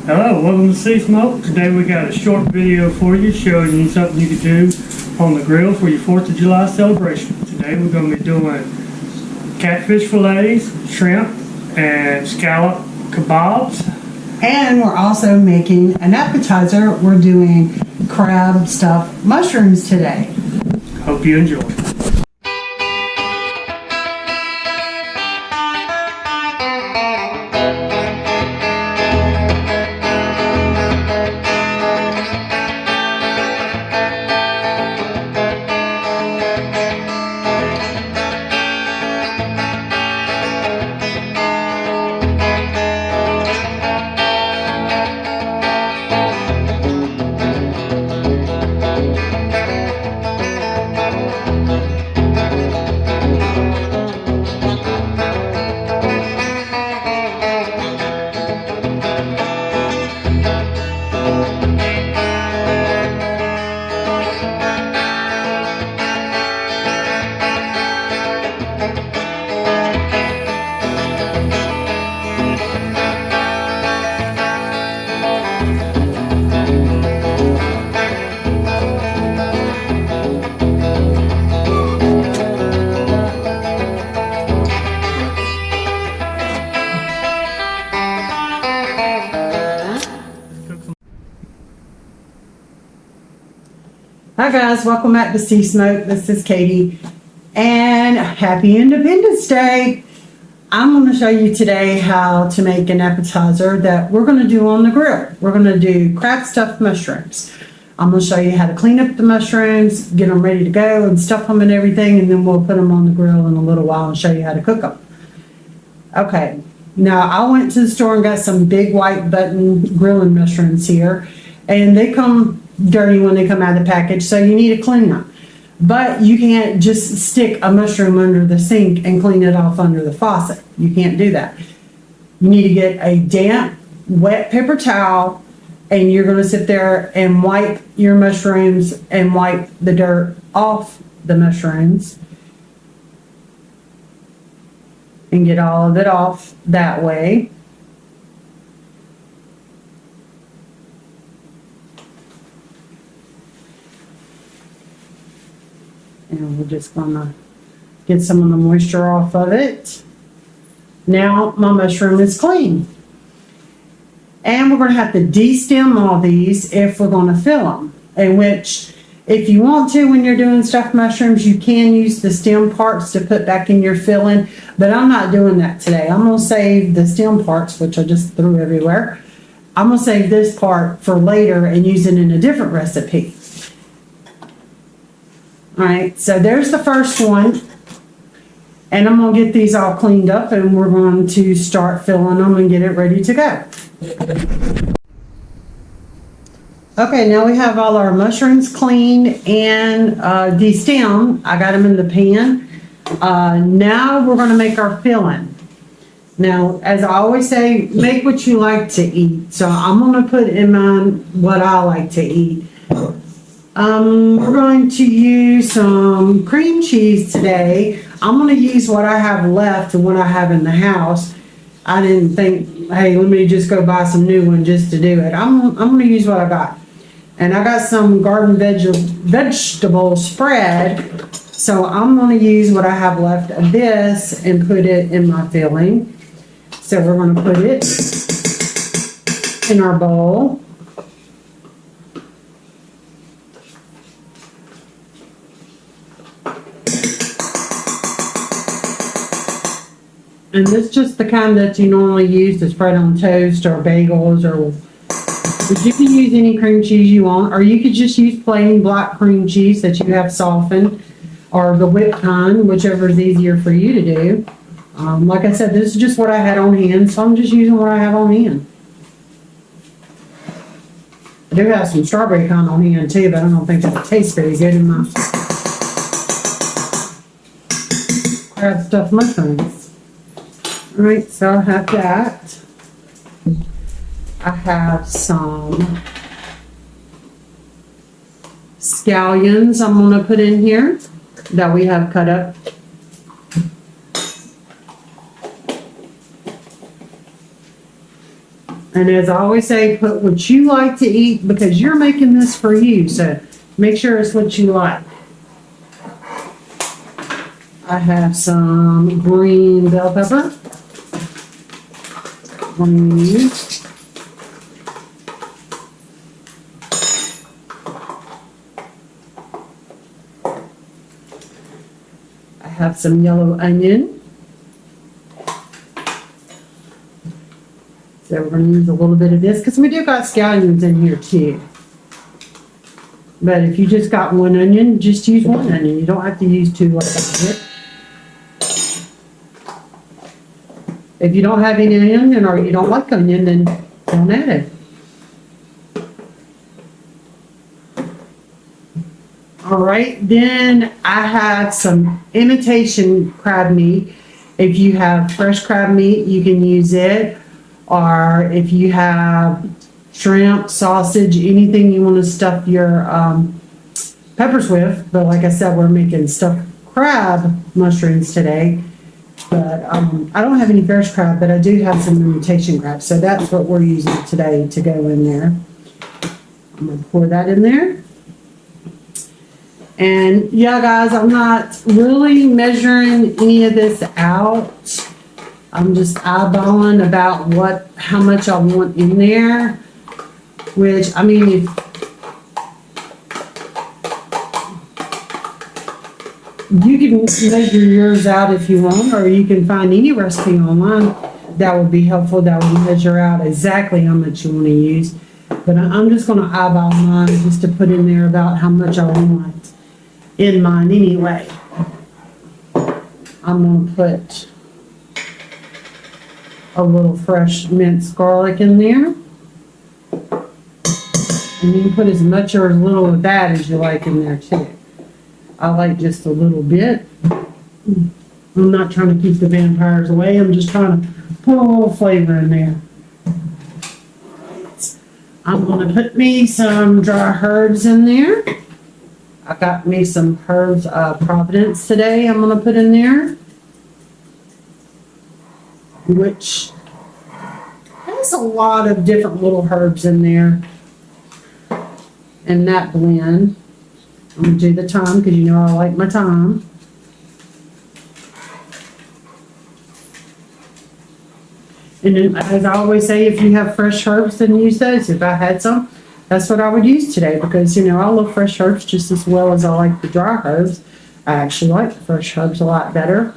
Hello, welcome to Sea Smoke. Today we got a short video for you showing you something you can do on the grill for your 4th of July celebration. Today we're going to be doing catfish fillets, shrimp, and scallop kebabs. And we're also making an appetizer. We're doing crab stuffed mushrooms today. Hope you enjoy. Hi guys, welcome back to Sea Smoke. This is Katie, and happy Independence Day. I'm going to show you today how to make an appetizer that we're going to do on the grill. We're going to do crab stuffed mushrooms. I'm going to show you how to clean up the mushrooms, get them ready to go and stuff them and everything, and then we'll put them on the grill in a little while and show you how to cook them. Okay, now I went to the store and got some big white button grilling mushrooms here, and they come dirty when they come out of the package, so you need to clean them. But you can't just stick a mushroom under the sink and clean it off under the faucet. You can't do that. You need to get a damp, wet paper towel, and you're going to sit there and wipe your mushrooms and wipe the dirt off the mushrooms and get all of it off that way. And we're just gonna get some of the moisture off of it. Now my mushroom is clean. And we're gonna have to de-stem all these if we're gonna fill them. In which, if you want to, when you're doing stuffed mushrooms, you can use the stem parts to put back in your filling, but I'm not doing that today. I'm gonna save the stem parts, which I just threw everywhere. I'm gonna save this part for later and use it in a different recipe. All right, so there's the first one, and I'm going to get these all cleaned up, and we're going to start filling them and get it ready to go. Okay, now we have all our mushrooms clean and de-stemmed. I got them in the pan. Now we're going to make our filling. Now, as I always say, make what you like to eat. So I'm going to put in mind what I like to eat. We're going to use some cream cheese today. I'm going to use what I have left and what I have in the house. I didn't think, hey, let me just go buy some new one just to do it. I'm going to use what I got. And I got some garden vegetable spread. So I'm going to use what I have left of this and put it in my filling. So we're going to put it in our bowl. And this is just the kind that you normally use to spread on toast or bagels, but you can use any cream cheese you want, or you could just use plain black cream cheese that you have softened, or the whipped kind, whichever is easier for you to do. Like I said, this is just what I had on hand, so I'm just using what I have on hand. I do have some strawberry kind on hand too, but I don't think that tastes very good in my crab stuffed mushrooms. All right, so I have that. I have some scallions I'm going to put in here that we have cut up. And as I always say, put what you like to eat because you're making this for you. So make sure it's what you like. I have some green bell pepper. Green. I have some yellow onion. So we're going to use a little bit of this because we do got scallions in here too. But if you just got one onion, just use one onion. You don't have to use two like I did. If you don't have any onion or you don't like onion, then don't add it. All right, then I have some imitation crab meat. If you have fresh crab meat, you can use it. Or if you have shrimp, sausage, anything you want to stuff your peppers with. But like I said, we're making stuffed crab mushrooms today. But I don't have any fresh crab, but I do have some imitation crab. So that's what we're using today to go in there. I'm going to pour that in there. And yeah, guys, I'm not really measuring any of this out. I'm just eyeballing about how much I want in there, which, I mean, you can measure yours out if you want, or you can find any recipe online that would be helpful, that would measure out exactly how much you want to use. But I'm just going to eyeball mine just to put in there about how much I want in mine anyway. I'm going to put a little fresh minced garlic in there. And you can put as much or as little of that as you like in there too. I like just a little bit. I'm not trying to keep the vampires away. I'm just trying to put a little flavor in there. I'm going to put me some dry herbs in there. I got me some herbs, Providence today I'm going to put in there, which has a lot of different little herbs in there in that blend. I'm going to do the thyme because you know I like my thyme. And then, as I always say, if you have fresh herbs, then use those. If I had some, that's what I would use today because, you know, I love fresh herbs just as well as I like the dry herbs. I actually like the fresh herbs a lot better.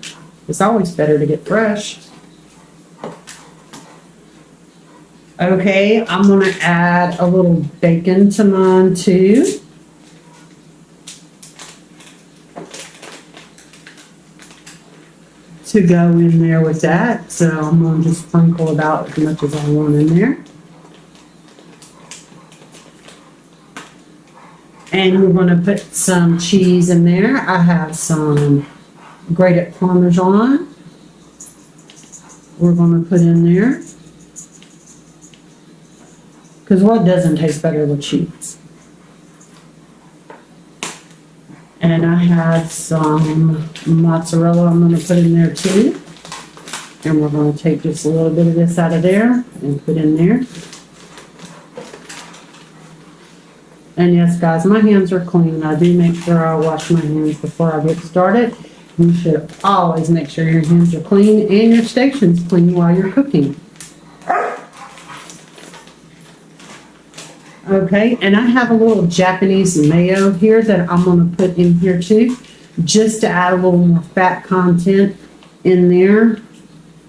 It's always better to get fresh. Okay, I'm going to add a little bacon to mine too. To go in there with that. So I'm going to just sprinkle about as much as I want in there. And we're going to put some cheese in there. I have some grated Parmesan. We're going to put in there. Because what doesn't taste better with cheese? And I have some mozzarella I'm going to put in there too. And we're going to take just a little bit of this out of there and put in there. And yes, guys, my hands are clean. I do make sure I wash my hands before I get started. You should always make sure your hands are clean and your station's clean while you're cooking. Okay, and I have a little Japanese mayo here that I'm going to put in here too, just to add a little more fat content in there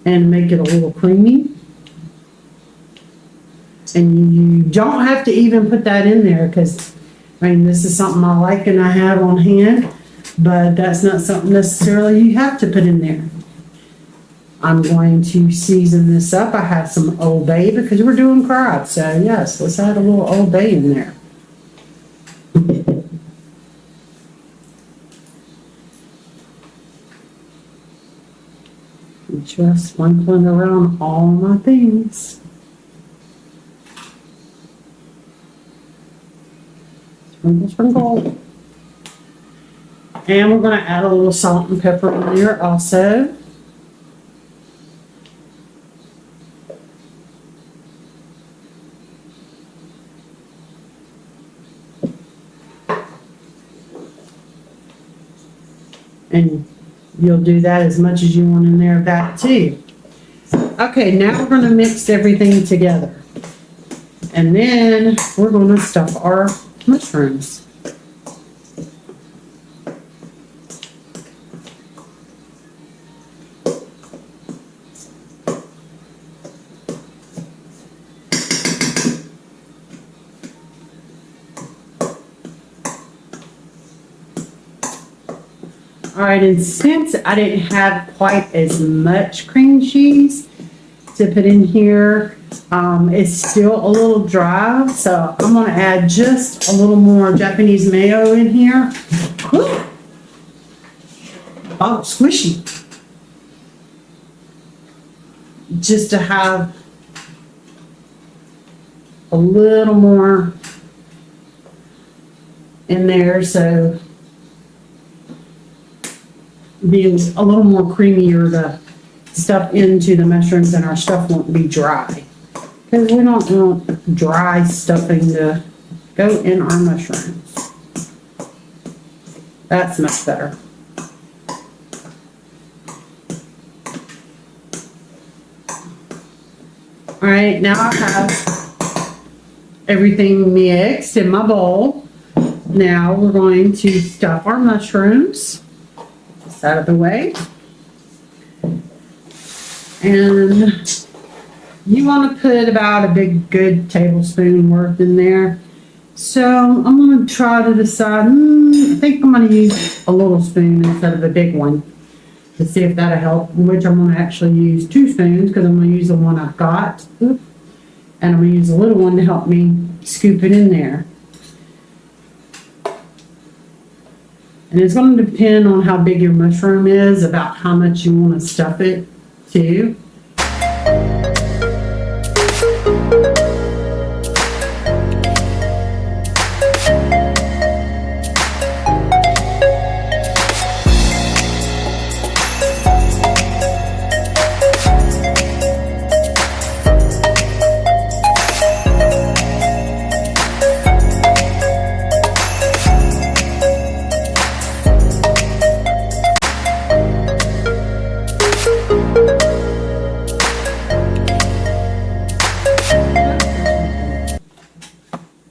and make it a little creamy. And you don't have to even put that in there because, I mean, this is something I like and I have on hand, but that's not something necessarily you have to put in there. I'm going to season this up. I have some Old Bay because we're doing crab. So yes, let's add a little Old Bay in there. Just sprinkling around all my things. Sprinkle, sprinkle. And we're going to add a little salt and pepper in there also. And you'll do that as much as you want in there of that too. Okay, now we're gonna mix everything together. And then we're gonna stuff our mushrooms. All right, and since I didn't have quite as much cream cheese to put in here, it's still a little dry, so I'm gonna add just a little more Japanese mayo in here. Woo! Oh, squishy. Just to have a little more in there, so be a little more creamier to stuff into the mushrooms, and our stuff won't be dry. Because we don't want dry stuffing to go in our mushrooms. That's much better. All right, now I have everything mixed in my bowl. Now we're going to stuff our mushrooms. Out of the way. And you want to put about a big good tablespoon worth in there. So I'm going to try to decide, I think I'm going to use a little spoon instead of a big one to see if that'll help, which I'm going to actually use 2 spoons because I'm going to use the one I've got. And I'm going to use a little one to help me scoop it in there. And it's going to depend on how big your mushroom is, about how much you want to stuff it to.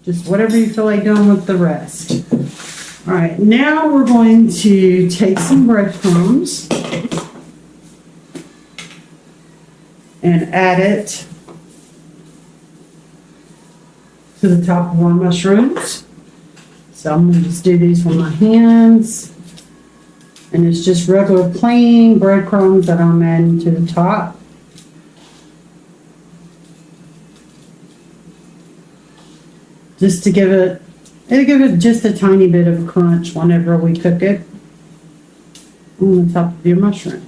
Just whatever you feel like doing with the rest. All right, now we're going to take some breadcrumbs and add it to the top of our mushrooms. So I'm going to just do these with my hands. And it's just regular plain breadcrumbs that I'm adding to the top. Just to it'll give it just a tiny bit of crunch whenever we cook it on the top of your mushrooms.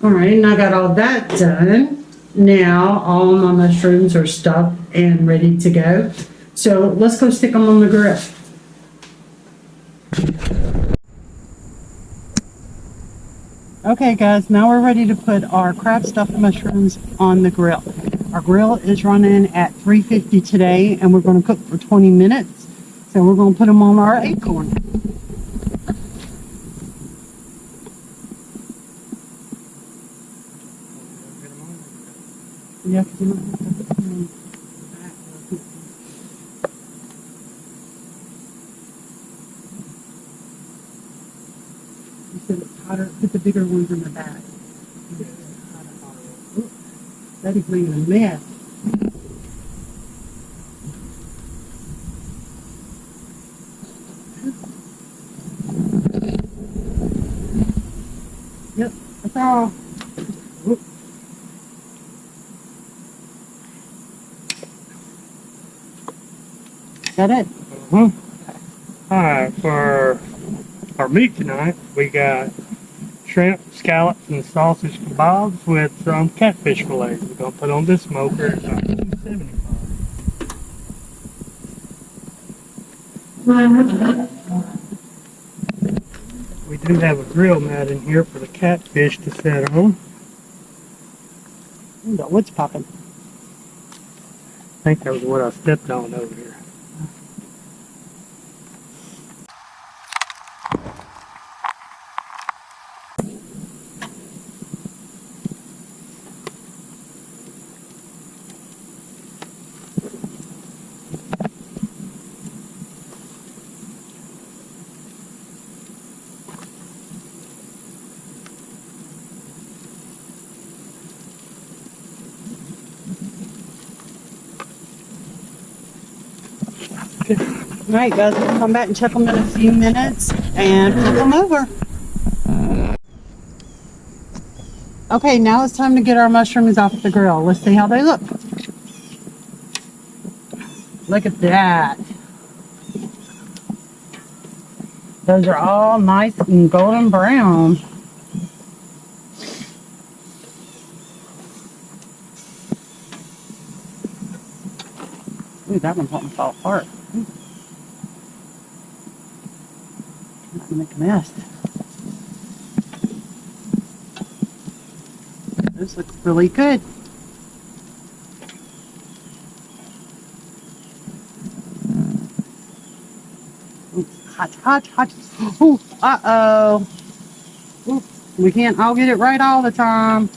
All right, and I got all that done. Now all my mushrooms are stuffed and ready to go. So let's go stick them on the grill. Okay guys, now we're ready to put our crab stuffed mushrooms on the grill. Our grill is running at 350 today, and we're going to cook for 20 minutes. So we're going to put them on our acorn. Yeah, because you might have to put them in the back. You said it's hotter. Put the bigger ones in the back. Ooh, that is making a mess. Yep, that's all. Ooh. Got it? All right, for our meat tonight, we got shrimp, scallops, and sausage kebabs with some catfish fillets. We're going to put on this smoker at about 275. We do have a grill mat in here for the catfish to set on. Ooh, the wood's popping. I think that was what I stepped on over here. All right, guys, we'll come back and check them in a few minutes and flip them over. Okay, now it's time to get our mushrooms off the grill. Let's see how they look. Look at that. Those are all nice and golden brown. Ooh, that one's wanting to fall apart. I'm not gonna make a mess. Those look really good. Ooh, hot, hot, hot. Ooh, uh-oh. Ooh, we can't all get it right all the time.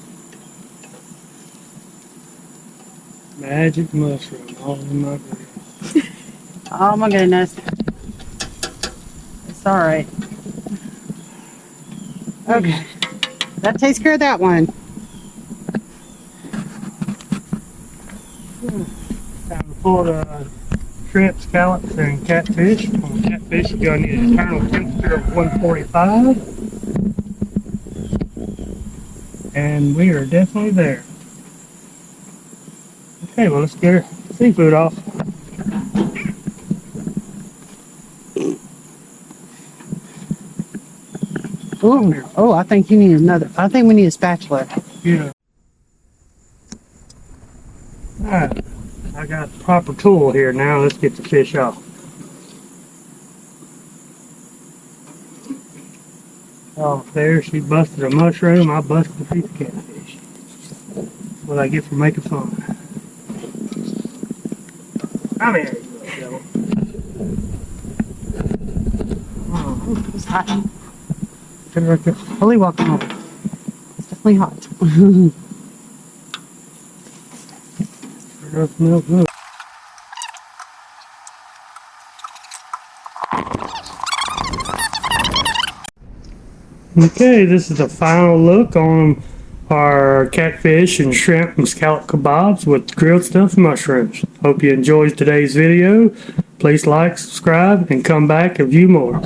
Magic mushroom all in my grill. Oh my goodness. It's all right. Okay. That takes care of that one. Time to pull the shrimp, scallops, and catfish. On the catfish, you're going to need an internal temperature of 145. And we are definitely there. Okay, well, let's get our seafood off. Ooh, oh, I think you need another. I think we need a spatula. Yeah. Alright, I got the proper tool here now. Let's get the fish off. Oh, there, she busted a mushroom. I busted a piece of catfish. That's what I get for making fun. Come here, you little devil. Oh, it's hot. Put it right there. Really welcome over. It's definitely hot. It does smell good. Okay, this is the final look on our catfish and shrimp and scallop kebabs with grilled stuffed mushrooms. Hope you enjoyed today's video. Please like, subscribe, and come back and view more.